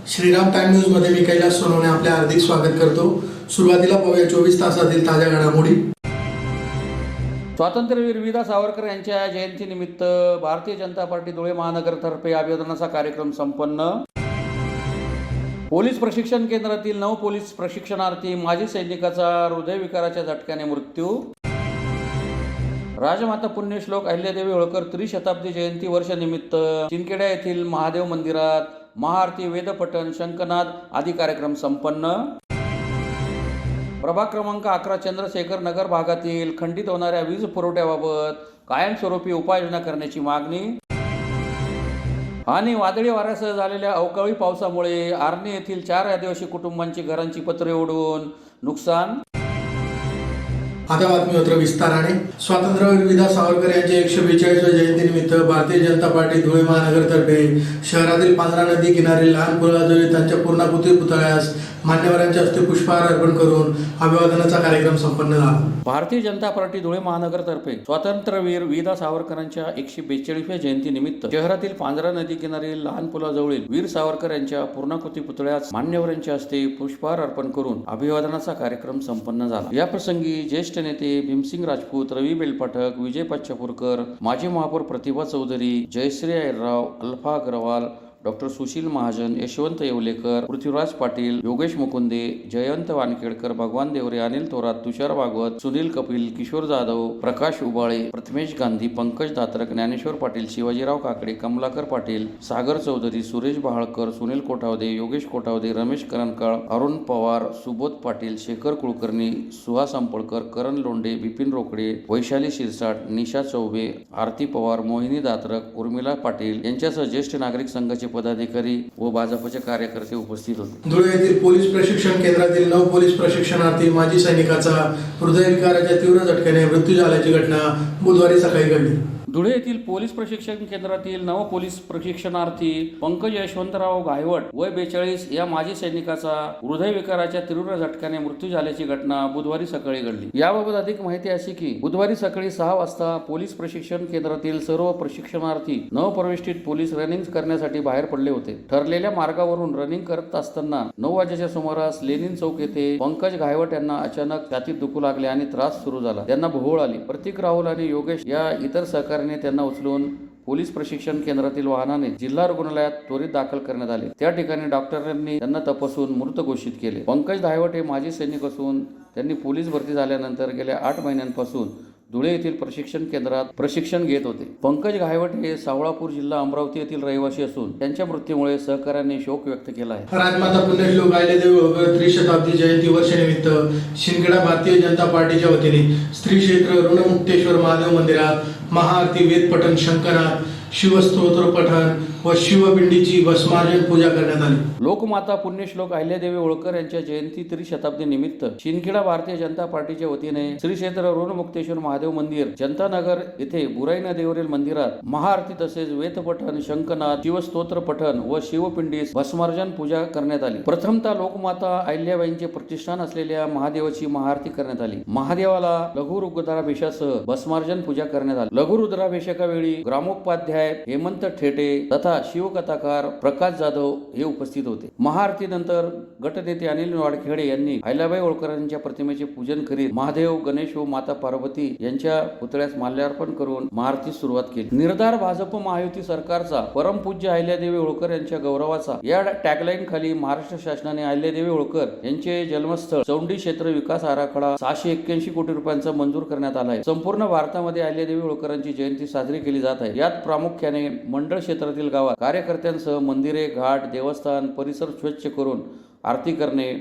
Shriram time news मध्ये मी कैलास सोनवणे आपले हार्दिक स्वागत करतो। सुरुवातीला पाहूया 24 तासातील ताज्या घडामोडी। स्वातंत्र्यवीर वीदा सावरकर यांच्या जयंतीनिमित्त भारतीय जनता पार्टी धुळे महानगरतर्फे अभिवादनाचा कार्यक्रम संपन्न। पोलीस प्रशिक्षण केंद्रातील 9 पोलीस प्रशिक्षणार्थी माजी सैनिकाचा हृदयविकाराच्या झटक्याने मृत्यू। राजमाता पुण्यश्लोक अहिल्यादेवी होळकर त्रिशताब्दी जयंती वर्षानिमित्त चिनखेडा येथील महादेव मंदिरात महाआरती, वेदपठण, शंखनाद आदी कार्यक्रम संपन्न। प्रभाग क्रमांक 11 चंद्रशेखर नगर भागातील खंडित होणाऱ्या वीज पुरवठ्याबाबत कायमस्वरूपी उपाययोजना करण्याची मागणी। आणि वादळी वाऱ्यासह झालेल्या अवकाळी पावसामुळे आर्णी येथील 4 आदिवासी कुटुंबांची घरांची पत्रे उडून नुकसान। आता बातमीपत्र विस्ताराने। स्वातंत्र्यवीर वीदा सावरकर यांच्या 142व्या जयंतीनिमित्त भारतीय जनता पार्टी धुळे महानगरतर्फे शहरातील पांझरा नदी किनारी लहान पुलाजवळ त्यांच्या पूर्णाकृती पुतळ्यास मान्यवरांच्या हस्ते पुष्पहार अर्पण करून अभिवादनाचा कार्यक्रम संपन्न झाला। भारतीय जनता पार्टी धुळे महानगरतर्फे स्वातंत्र्यवीर वीदा सावरकरांच्या 142व्या जयंतीनिमित्त शहरातील पांझरा नदी किनारी लहान पुलाजवळील वीर सावरकर यांच्या पूर्णाकृती पुतळ्यास मान्यवरांच्या हस्ते पुष्पहार अर्पण करून अभिवादनाचा कार्यक्रम संपन्न झाला। या प्रसंगी ज्येष्ठ नेते भीमसिंग राजपूत, रवी बेलपाठक, विजय पाचपूरकर, माजी महापौर प्रतिभा चौधरी, जयश्री अहिरराव, अल्फा अग्रवाल, डॉक्टर सुशील महाजन, यशवंत येवलेकर, पृथ्वीराज पाटील, योगेश मुकुंदे, जयंत वानखेडकर, भगवान देवरे, अनिल थोरात, तुषार भागवत, सुनील कपिल, किशोर जाधव, प्रकाश उबाळे, प्रथमेश गांधी, पंकज दात्रक, ज्ञानेश्वर पाटील, शिवाजीराव काकडे, कमलाकर पाटील, सागर चौधरी, सुरेश बहाळकर, सुनील कोठावदे, योगेश कोठावदे, रमेश करणकाळ, अरुण पवार, सुबोध पाटील, शेखर कुलकर्णी, सुहास अंपळकर, करण लोंढे, बिपिन रोकडे, वैशाली शिरसाट, निशा चौबे, आरती पवार, मोहिनी दात्रक, उर्मिला पाटील यांच्यासह ज्येष्ठ नागरिक संघाचे पदाधिकारी व भाजपचे कार्यकर्ते उपस्थित होते। धुळे येथील पोलीस प्रशिक्षण केंद्रातील 9 पोलीस प्रशिक्षणार्थी माजी सैनिकाचा हृदयविकाराच्या तीव्र झटक्याने मृत्यू झाल्याची घटना बुधवारी सकाळी घडली। धुळे येथील पोलीस प्रशिक्षण केंद्रातील 9 पोलीस प्रशिक्षणार्थी पंकज यशवंतराव गायवट वय 42 या माजी सैनिकाचा हृदयविकाराच्या तीव्र झटक्याने मृत्यू झाल्याची घटना बुधवारी सकाळी घडली। याबाबत अधिक माहिती अशी की बुधवारी सकाळी 6 वाजता पोलीस प्रशिक्षण केंद्रातील सर्व प्रशिक्षणार्थी नवप्रविष्टित पोलीस रनिंग करण्यासाठी बाहेर पडले होते। ठरलेल्या मार्गावरून रनिंग करत असताना 9 वाजेच्या सुमारास लेनिन चौक येथे पंकज गायवट यांना अचानक छातीत दुखू लागले आणि त्रास सुरू झाला। त्यांना भोवळ आली। प्रतीक राहुल आणि योगेश या इतर सहकार्याने त्यांना उचलून पोलीस प्रशिक्षण केंद्रातील वाहनाने जिल्हा रुग्णालयात त्वरित दाखल करण्यात आले। त्या ठिकाणी डॉक्टरांनी त्यांना तपासून मृत घोषित केले। पंकज गायवट हे माजी सैनिक असून त्यांनी पोलीस भरती झाल्यानंतर गेल्या 8 महिन्यांपासून धुळे येथील प्रशिक्षण केंद्रात प्रशिक्षण घेत होते। पंकज गायवट हे सावळापूर जिल्हा अमरावती येथील रहिवासी असून त्यांच्या मृत्यूमुळे सहकाऱ्यांनी शोक व्यक्त केला आहे। राजमाता पुण्यश्लोक अहिल्यादेवी होळकर त्रिशताब्दी जयंती वर्षानिमित्त शिंदखेडा भारतीय जनता पार्टीच्या वतीने श्री क्षेत्र ऋणमुक्तेश्वर महादेव मंदिरात महाआरती, वेदपठण, शंखनाद, शिवस्तोत्र पठण व शिवपिंडीची भस्मार्जन पूजा करण्यात आली। लोकमाता पुण्यश्लोक अहिल्यादेवी होळकर यांच्या जयंती त्रिशताब्दी निमित्त शिंदखेडा भारतीय जनता पार्टीच्या वतीने श्री क्षेत्र ऋणमुक्तेश्वर महादेव मंदिर, जनतानगर येथे बुराई नदीवरील मंदिरात महाआरती तसेच वेदपठण, शंखनाद, शिवस्तोत्र पठण व शिवपिंडीस भस्मार्जन पूजा करण्यात आली। प्रथमतः लोकमाता अहिल्याबाईंचे प्रतिष्ठान असलेल्या महादेवाची महाआरती करण्यात आली। महादेवाला लघु रुद्राभिषेकासह भस्मार्जन पूजा करण्यात आली। लघु रुद्राभिषेकावेळी ग्रामोपाध्याय हेमंत ठेटे तथा शिवकथाकार प्रकाश जाधव हे उपस्थित होते। महाआरतीनंतर गटनेते अनिल वाडखेडे यांनी अहिल्याबाई होळकरांच्या प्रतिमेचे पूजन करीत महादेव, गणेश व माता पार्वती यांच्या पुतळ्यास माल्यार्पण करून महाआरतीस सुरुवात केली। निर्धार भाजप महायुती सरकारचा परमपूज्य अहिल्यादेवी होळकर यांच्या गौरवाचा या टॅगलाईन खाली महाराष्ट्र शासनाने अहिल्यादेवी होळकर यांचे जन्मस्थळ चौंडी क्षेत्र विकास आराखडा 681 कोटी रुपयांचा मंजूर करण्यात आला आहे। संपूर्ण भारतामध्ये अहिल्यादेवी होळकरांची जयंती साजरी केली जात आहे। यात प्रामुख्याने मंडळ क्षेत्रातील गावात कार्यकर्त्यांसह मंदिरे, घाट, देवस्थान परिसर स्वच्छ करून आरती करणे,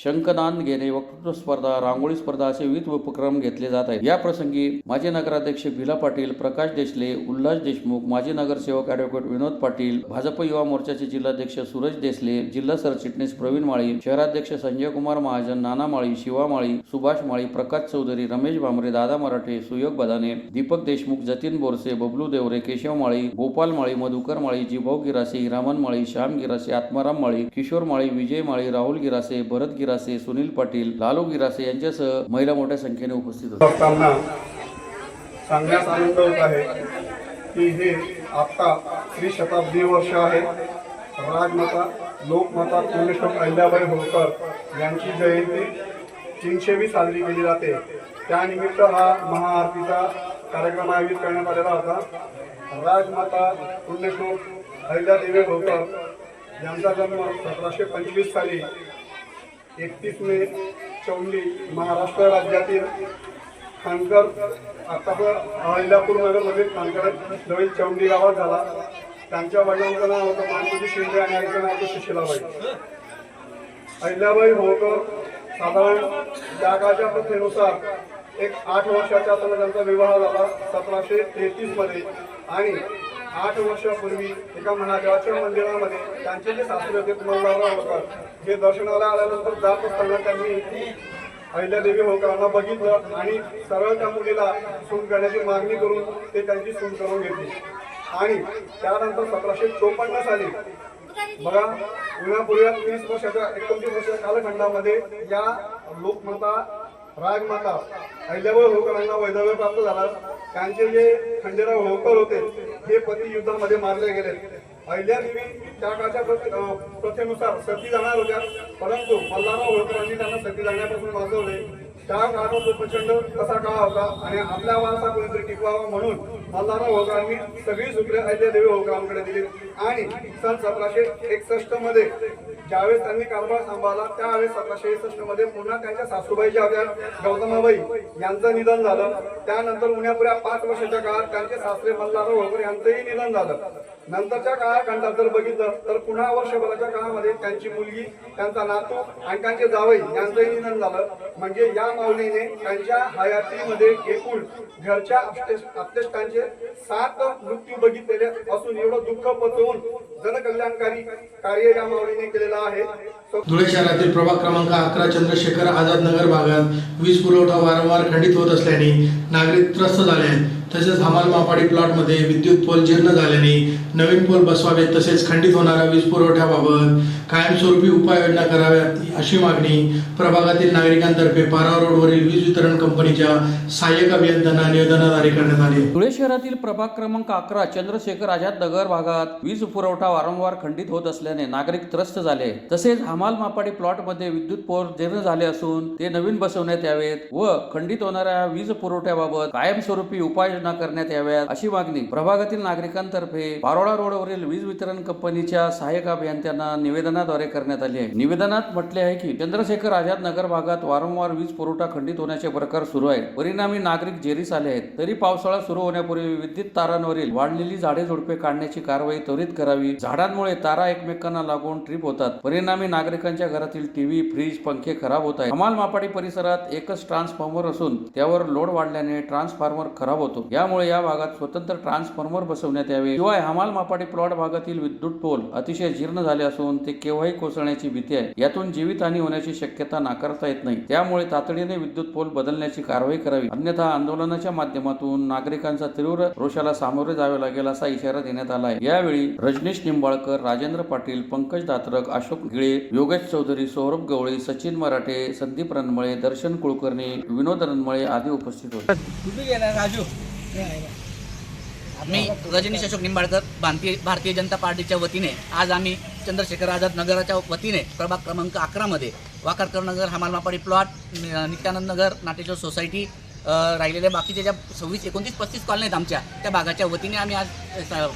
शंखनाद घेणे, वक्तृत्व स्पर्धा, रांगोळी स्पर्धा असे विविध उपक्रम घेतले जात आहेत। या प्रसंगी माजी नगराध्यक्ष भिला पाटील, प्रकाश देशले, उल्हास देशमुख, माजी नगरसेवक ॲडव्होकेट विनोद पाटील, भाजप युवा मोर्चाचे जिल्हाध्यक्ष सूरज देसले, जिल्हा सरचिटणीस प्रवीण माळी, शहराध्यक्ष संजय कुमार महाजन, नाना माळी, शिवा माळी, सुभाष माळी, प्रकाश चौधरी, रमेश भामरे, दादा मराठे, सुयोग बदाने, दीपक देशमुख, जतीन बोरसे, बबलू देवरे, केशव माळी, गोपाल माळी, मधुकर माळी, जिभाऊ गिरासे, हिरामन माळी, श्याम गिरासे, आत्माराम माळी, किशोर माळी, विजय माळी, राहुल गिरासे, भरत गिरासे, सुनील पाटील, लालू गिरासे यांच्यासह महिला मोठ्या संख्येने उपस्थित होत्या। सांगण्यात आनंद होत आहे की हे आता त्रिशताब्दी वर्ष आहे राजमाता लोकमाता पुण्यश्लोक अहिल्याबाई होळकर यांची जयंती 300वी साजरी केली जाते. त्यानिमित्त हा महाआरतीचा कार्यक्रम आयोजित करण्यात आलेला होता. राजमाता पुण्यश्लोक अहिल्यादेवी होळकर यांचा जन्म 1725 साली 31 मे चौंडी महाराष्ट्र राज्यातील खानकर आता अहिल्यापूर नगरमध्ये खानकर जवळ चौंडी गावात झाला. त्यांच्या वडिलांचं नाव होतं मानकोजी शिंदे आणि आईचं नाव होतं सुशीलाबाई. अहिल्याबाई होळकर साधारण त्या काळच्या प्रथेनुसार एक 8 वर्षाच्या असताना त्यांचा विवाह झाला 1733 मध्ये. आणि 8 वर्षापूर्वी एका महादेवाच्या मंदिरामध्ये त्यांचे जे सासरे होते मल्हारराव होळकर हे दर्शनाला आल्यानंतर जात असताना त्यांनी अहिल्यादेवी होळकरांना बघितलं आणि सरळ त्या मुलीला सून करण्याची मागणी करून ते त्यांची सून करून घेतली. आणि त्यानंतर 1754 साली बघा उन्हापूर्वी 30 वर्षाच्या 29 वर्षाच्या कालखंडामध्ये या लोकमाता राजमाता अहिल्याबाई होळकरांना वैधव्य प्राप्त झाला. त्यांचे जे खंडेराव होळकर होते हे पती युद्धामध्ये मारले गेले. अहिल्यादेवी त्या काळच्या प्रथेनुसार सती जाणार होत्या, परंतु मल्हारराव होळकरांनी त्यांना सती जाण्यापासून वाचवले. त्या काळात तो प्रचंड कसा काळ होता आणि आपला वारसा कोणीतरी टिकवावा म्हणून मल्हारराव होळकरांनी सगळी सूत्रे अहिल्यादेवी होळकरांकडे दिली. आणि सन 1761 मध्ये ज्यावेळेस त्यांनी कारभार सांभाळला त्यावेळेस 1761 मध्ये पुन्हा त्यांच्या सासूबाई ज्या होत्या गौतमाबाई यांचं निधन झालं. त्यानंतर उन्हापुऱ्या 5 वर्षाच्या काळात त्यांचे सासरे मल्हारराव होळकर यांचंही निधन झालं. नंतरच्या काळखंडात जर बघितलं तर पुन्हा वर्षभराच्या काळामध्ये त्यांची मुलगी, त्यांचा नातू आणि त्यांचे जावई यांचंही निधन झालं. म्हणजे या माऊलीने त्यांच्या हयातीमध्ये एकूण घरच्या अत्यष्टांचे 7 मृत्यू बघितलेले असून एवढं दुःख पचवून जनकल्याणकारी कार्य या माऊलीने केलेलं आहे. धुळे शहरातील प्रभाग क्रमांक 11 चंद्रशेखर आझाद नगर भागात वीज पुरवठा वारंवार खंडित होत असल्याने नागरिक त्रस्त झाले आहेत. तसेच हमाल मापाडी प्लॉटमध्ये विद्युत पोल जीर्ण झाल्याने नवीन पोल बसवावेत. तसेच खंडित होणाऱ्या वीज पुरवठ्याबाबत कायमस्वरूपी उपाययोजना कराव्यात अशी मागणी प्रभागातील नागरिकांतर्फे पारा रोडवरील वीज वितरण कंपनीच्या सहाय्यक अभियंत्यांना निवेदनाद्वारे करण्यात आले. धुळे शहरातील प्रभाग क्रमांक 11 चंद्रशेखर आझाद नगर भागात वीज पुरवठा वारंवार खंडित होत असल्याने नागरिक त्रस्त झाले. तसेच हमाल मापाडी प्लॉटमध्ये विद्युत पोल जीर्ण झाले असून ते नवीन बसवण्यात यावेत व खंडित होणाऱ्या वीज पुरवठ्याबाबत कायमस्वरूपी उपाययोजना करण्यात याव्यात अशी मागणी प्रभागातील नागरिकांतर्फे पारोळा रोडवरील वीज वितरण कंपनीच्या सहाय्यक अभियंत्यांना निवेदनाद्वारे करण्यात आली आहे. निवेदनात म्हटले आहे की चंद्रशेखर आझाद नगर भागात वारंवार वीज पुरवठा खंडित होण्याचे प्रकार सुरू आहेत. परिणामी नागरिक जेरीस आले आहेत. तरी पावसाळा सुरू होण्यापूर्वी विद्युत तारांवरील वाढलेली झाडे झुडपे काढण्याची कारवाई त्वरित करावी. झाडांमुळे तारा एकमेकांना लागून ट्रिप होतात. परिणामी नागरिकांच्या घरातील टीव्ही, फ्रीज, पंखे खराब होत आहेत. हमाल मापाडी परिसरात एकच ट्रान्सफॉर्मर असून त्यावर लोड वाढल्याने ट्रान्सफॉर्मर खराब होतो. यामुळे या भागात स्वतंत्र ट्रान्सफॉर्मर बसवण्यात यावे. शिवाय हमाल मापाडी प्लॉट भागातील विद्युत पोल अतिशय जीर्ण झाले असून ते केव्हाही कोसळण्याची भीती आहे. यातून जीवितहानी होण्याची शक्यता नाकारता येत नाही. त्यामुळे तातडीने विद्युत पोल बदलण्याची कारवाई करावी. अन्यथा आंदोलनाच्या माध्यमातून नागरिकांचा तीव्र रोषाला सामोरे जावे लागेल असा इशारा देण्यात आला आहे. यावेळी रजनीश निंबाळकर, राजेंद्र पाटील, पंकज दात्रक, अशोक गिळे, योगेश चौधरी, सौरभ गवळी, सचिन मराठे, संदीप रणमळे, दर्शन कुलकर्णी, विनोद रणमळे आदी उपस्थित होते. मी रजनीश अशोक निंबाळकर भारतीय जनता पार्टीच्या वतीने आज आम्ही चंद्रशेखर आझाद नगराच्या वतीने प्रभाग क्रमांक 11 मध्ये वाकारकर नगर, हमाल मापाडी प्लॉट, नित्यानंद नगर, नाटेश्वर सोसायटी राहिलेल्या बाकीच्या ज्या 26, 29, 35 कॉलनी आहेत आमच्या त्या भागाच्या वतीने आम्ही आज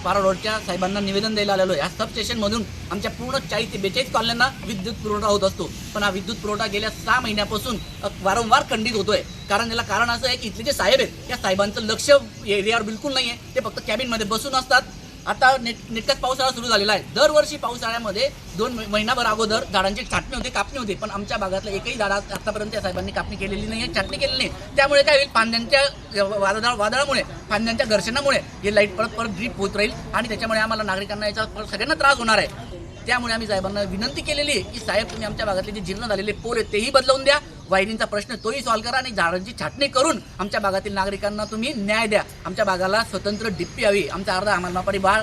पारा रोडच्या साहेबांना निवेदन द्यायला आलेलो आहे. या सब स्टेशनमधून आमच्या पूर्ण 40 ते 42 कॉलन्यांना विद्युत पुरवठा होत असतो. पण हा विद्युत पुरवठा गेल्या 6 महिन्यापासून वारंवार खंडित होतोय. कारण याला कारण असं आहे की इथले जे साहेब आहेत त्या साहेबांचं लक्ष एरियावर बिलकुल नाही आहे. ते फक्त कॅबिनमध्ये बसून असतात. आता नेटकाच पावसाळा सुरू झालेला आहे. दरवर्षी पावसाळ्यामध्ये 2 महिनाभर अगोदर झाडांची छाटणी होते, कापणी होते. पण आमच्या भागातलं एकही झाड आतापर्यंत त्या साहेबांनी कापणी केलेली नाही आहे, छाटणी केलेली नाही. त्यामुळे काय होईल, फांद्यांच्या वादळामुळे, फांद्यांच्या घर्षणामुळे हे लाईट परत ड्रीप होत राहील आणि त्याच्यामुळे आम्हाला नागरिकांना याचा सगळ्यांना त्रास होणार आहे. त्यामुळे आम्ही साहेबांना विनंती केलेली आहे की साहेब तुम्ही आमच्या भागातले जे जीर्ण झालेले पोल आहेत तेही बदलवून द्या, वायरिंगचा प्रश्न तोही सॉल्व्ह करा आणि झाडांची छाटणी करून आमच्या भागातील नागरिकांना तुम्ही न्याय द्या. आमच्या भागाला स्वतंत्र डिप्पी हवी. आमचा अर्धा हमाल मापाडी भाग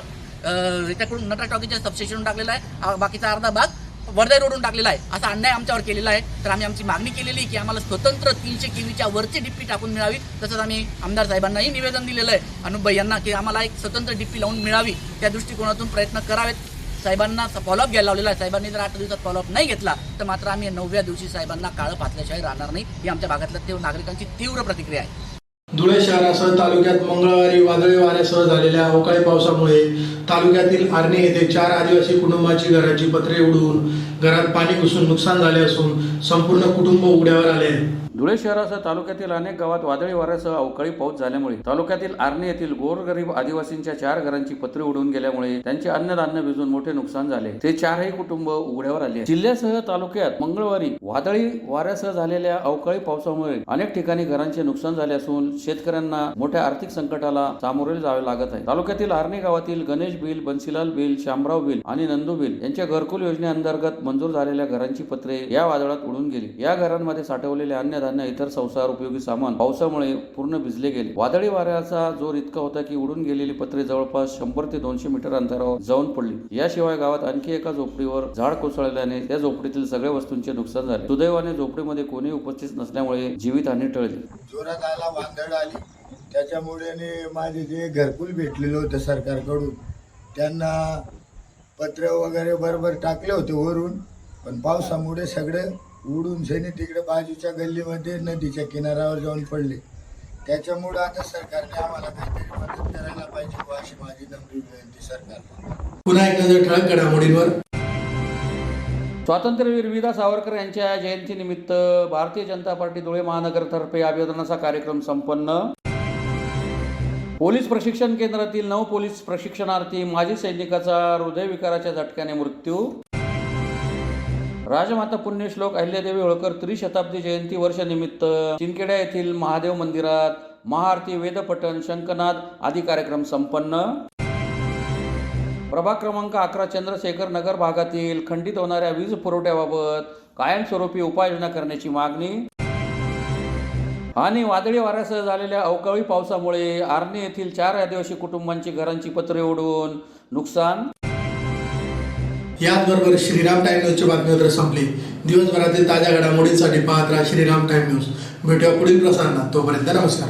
त्याकडून नटराज टॉकीच्या सबस्टेशनवरून टाकलेला आहे, बाकीचा अर्धा भाग वर्धा रोडून टाकलेला आहे. असा अन्याय आमच्यावर केलेला आहे. तर आम्ही आमची मागणी केलेली की आम्हाला स्वतंत्र 300 kVच्या वरची डिप्पी टाकून मिळावी. तसंच आम्ही आमदार साहेबांनाही निवेदन दिलेलं आहे अनुपभाई यांना की आम्हाला एक स्वतंत्र डिप्पी लावून मिळावी. त्या दृष्टिकोनातून प्रयत्न करावेत. साहेबांना फॉलोअप घ्यायला लावलेला आहे. साहेबांनी जर 8 दिवसात फॉलोअप नाही घेतला तर मात्र आम्ही 9व्या दिवशी साहेबांना काळं फासल्याशिवाय राहणार नाही, ही आमच्या भागातल्या नागरिकांची तीव्र प्रतिक्रिया आहे. धुळे शहरासह तालुक्यात मंगळवारी वादळी वाऱ्यासह झालेल्या अवकाळी पावसामुळे तालुक्यातील आर्णी येथे 4 आदिवासी कुटुंबाची घराची पत्रे उडून घरात पाणी घुसून नुकसान झाले असून संपूर्ण कुटुंब उघड्यावर आले आहे. धुळे शहरासह तालुक्यातील अनेक गावात वादळी वाऱ्यासह अवकाळी पाऊस झाल्यामुळे तालुक्यातील आर्णी येथील गोरगरीब आदिवासींच्या 4 घरांची पत्रे उडून गेल्यामुळे त्यांचे अन्नधान्य भिजून मोठे नुकसान झाले. ते 4ही कुटुंब उघड्यावर आले. जिल्ह्यासह तालुक्यात मंगळवारी वादळी वाऱ्यासह झालेल्या अवकाळी पावसामुळे अनेक ठिकाणी घरांचे नुकसान झाले असून शेतकऱ्यांना मोठ्या आर्थिक संकटाला सामोरे जावे लागत आहे. तालुक्यातील आर्णी गावातील Ganesh bill, Bansilal bill, Shamrao bill आणि नंदू बिल यांच्या घरकुल योजनेअंतर्गत मंजूर झालेल्या घरांची पत्रे या वादळात उडून गेली. या घरांमध्ये साठवलेले अन्नधान्य इतर संसार उपयोगी सामान पावसामुळे पूर्ण भिजले गेले. वादळी वाऱ्याचा जोर इतका होता की उडून गेलेली पत्रे जवळपास 100 ते 200 मीटर अंतरावर जाऊन पडली. याशिवाय गावात आणखी एका झोपडीवर झाड कोसळल्याने त्या झोपडीतील सगळ्या वस्तूंचे नुकसान झाले. सुदैवाने झोपडीमध्ये कोणी उपस्थित नसल्यामुळे जीवितहानी टळली. जोरात आला, वादळ आली, त्याच्यामुळे माझे जे घरकुल भेटलेलं होतं सरकारकडून त्यांना पत्र वगैरे बरोबर टाकले होते वरून, पण पावसामुळे सगळं उडून सैनी तिकडे बाजूच्या गल्लीमध्ये नदीच्या किनाऱ्यावर जाऊन पडले. त्याच्यामुळं आता सरकारने आम्हाला काहीतरी मदत करायला पाहिजे अशी माझी नम्र विनंती सरकारला. पुन्हा एक नजर ठळक घडामोडींवर. स्वातंत्र्यवीर विदा सावरकर यांच्या जयंतीनिमित्त भारतीय जनता पार्टी धुळे महानगरतर्फे अभिवादनाचा कार्यक्रम संपन्न. पोलीस प्रशिक्षण केंद्रातील 9 पोलीस प्रशिक्षणार्थी माजी सैनिकाचा हृदयविकाराच्या झटक्याने मृत्यू. राजमाता पुण्यश्लोक अहिल्यादेवी होळकर त्रिशताब्दी जयंती वर्षानिमित्त चिनखेडा येथील महादेव मंदिरात महाआरती, वेदपठण, शंखनाद आदी कार्यक्रम संपन्न. प्रभाग क्रमांक 11 चंद्रशेखर नगर भागातील खंडित होणाऱ्या वीज पुरवठ्याबाबत कायमस्वरूपी उपाययोजना करण्याची मागणी. आणि वादळी वाऱ्यासह झालेल्या अवकाळी पावसामुळे आर्णी येथील 4 आदिवासी कुटुंबांची घरांची पत्रे उडून नुकसान. याचबरोबर श्रीराम टाइम न्यूजची बातमीपत्र संपली. दिवसभरातील ताज्या घडामोडींसाठी पाहत राहा श्रीराम टाइम न्यूज. भेटूया पुढील प्रसारणात. तोपर्यंत नमस्कार.